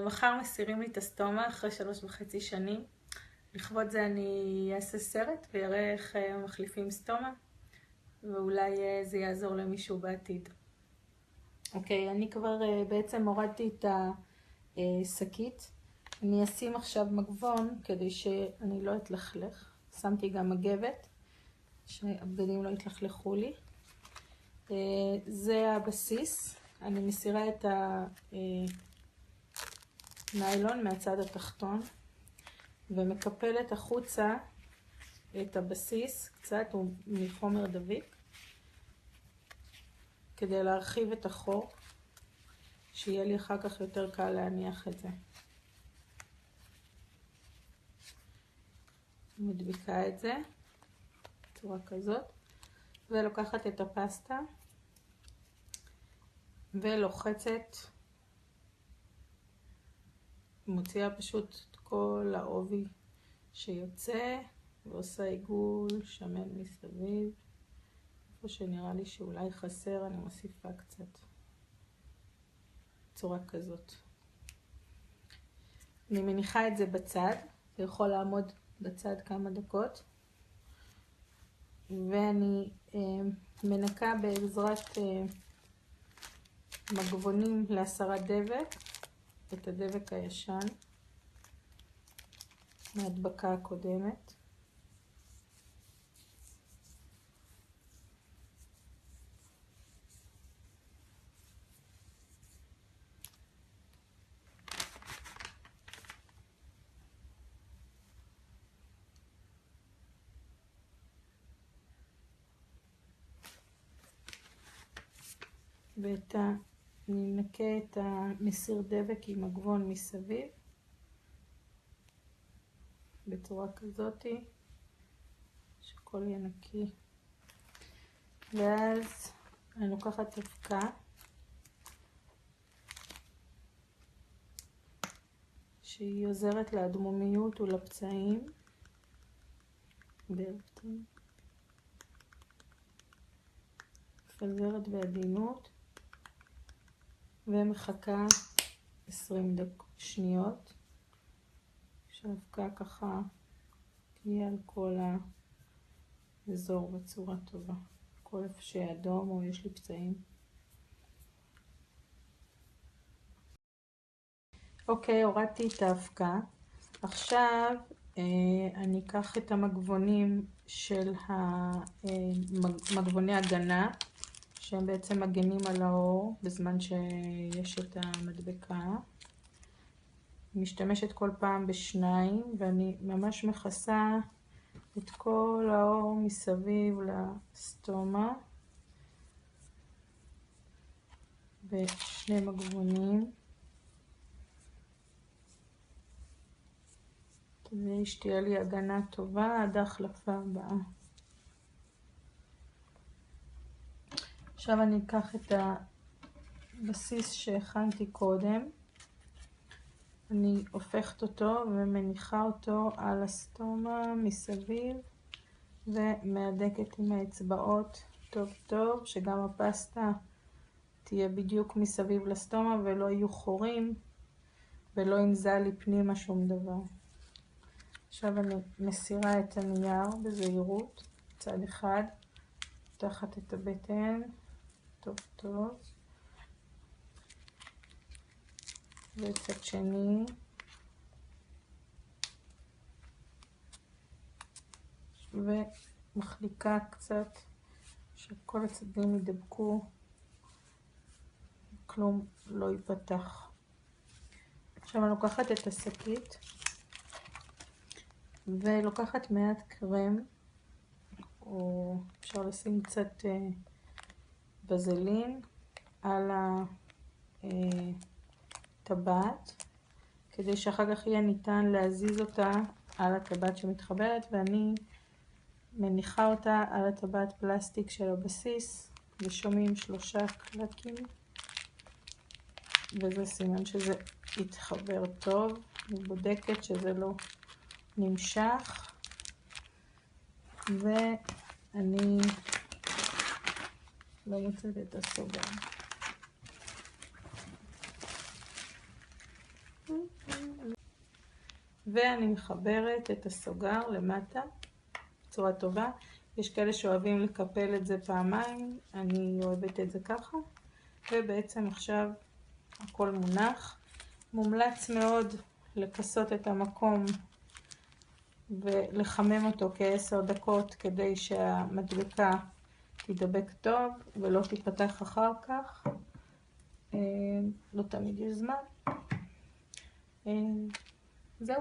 מחר מסירים לי את הסטומה אחרי 3.5 שנים. לכבוד זה אני אעשה סרט ויראה איך מחליפים סטומה, ואולי זה יעזור למישהו בעתיד. אוקיי, אני כבר בעצם הורדתי את השקית. אני אשים עכשיו מגבון כדי שאני לא אתלכלך. שמתי גם מגבת, שהבגדים לא יתלכלכו לי. זה הבסיס. אני מסירה את הניילון מהצד התחתון ומקפלת החוצה את הבסיס קצת מחומר דביק כדי להרחיב את החור, שיהיה לי אחר כך יותר קל להניח את זה. מדביקה את זה בצורה כזאת ולוקחת את הפסטה ולוחצת, מוציאה פשוט את כל העובי שיוצא ועושה עיגול שמן מסביב. איפה שנראה לי שאולי חסר אני מוסיפה קצת, בצורה כזאת. אני מניחה את זה בצד, זה יכול לעמוד בצד כמה דקות, ואני מנקה בעזרת מגבונים להסרת דבק, את הדבק הישן מהדבקה הקודמת. אני מנקה את המסיר דבק עם מגבון מסביב בצורה כזאת שכל יהיה נקי, ואז אני לוקחת אבקה שהיא עוזרת לאדמומיות ולפצעים מפזרת בעדינות ומחכה 20 שניות שהאבקה ככה תהיה על כל האזור בצורה טובה, כל איפה שאדום או יש לי פצעים. אוקיי, הורדתי את האבקה. עכשיו אני אקח את המגבונים של מגבוני הגנה, שהם בעצם מגנים על האור בזמן שיש את המדבקה. משתמשת כל פעם בשניים, ואני ממש מכסה את כל האור מסביב לסטומה בשני מגבונים, כדי שתהיה לי הגנה טובה עד ההחלפה הבאה. עכשיו אני אקח את הבסיס שהכנתי קודם, אני הופכת אותו ומניחה אותו על הסטומה מסביב ומהדקת עם האצבעות טוב טוב, שגם הפסטה תהיה בדיוק מסביב לסטומה ולא יהיו חורים ולא ינזל לי פנימה שום דבר. עכשיו אני מסירה את הנייר בזהירות, צד אחד, פותחת את הבטן טוב טוב, וצד שני, ומחליקה קצת שכל הצדדים ידבקו, כלום לא ייפתח. עכשיו אני לוקחת את השקית ולוקחת מעט קרם, או אפשר לשים קצת בזלין על הטבעת, כדי שאחר כך יהיה ניתן להזיז אותה על הטבעת שמתחברת, ואני מניחה אותה על הטבעת פלסטיק של הבסיס, ושומעים 3 קלקים, וזה סימן שזה יתחבר טוב. אני בודקת שזה לא נמשך, ואני לא מוצאת את הסוגר. ואני מחברת את הסוגר למטה בצורה טובה. יש כאלה שאוהבים לקפל את זה פעמיים, אני אוהבת את זה ככה. ובעצם עכשיו הכל מונח. מומלץ מאוד לכסות את המקום ולחמם אותו כ10 דקות כדי שהמדבקה תדבק טוב ולא תיפתח אחר כך. לא תמיד יש זמן.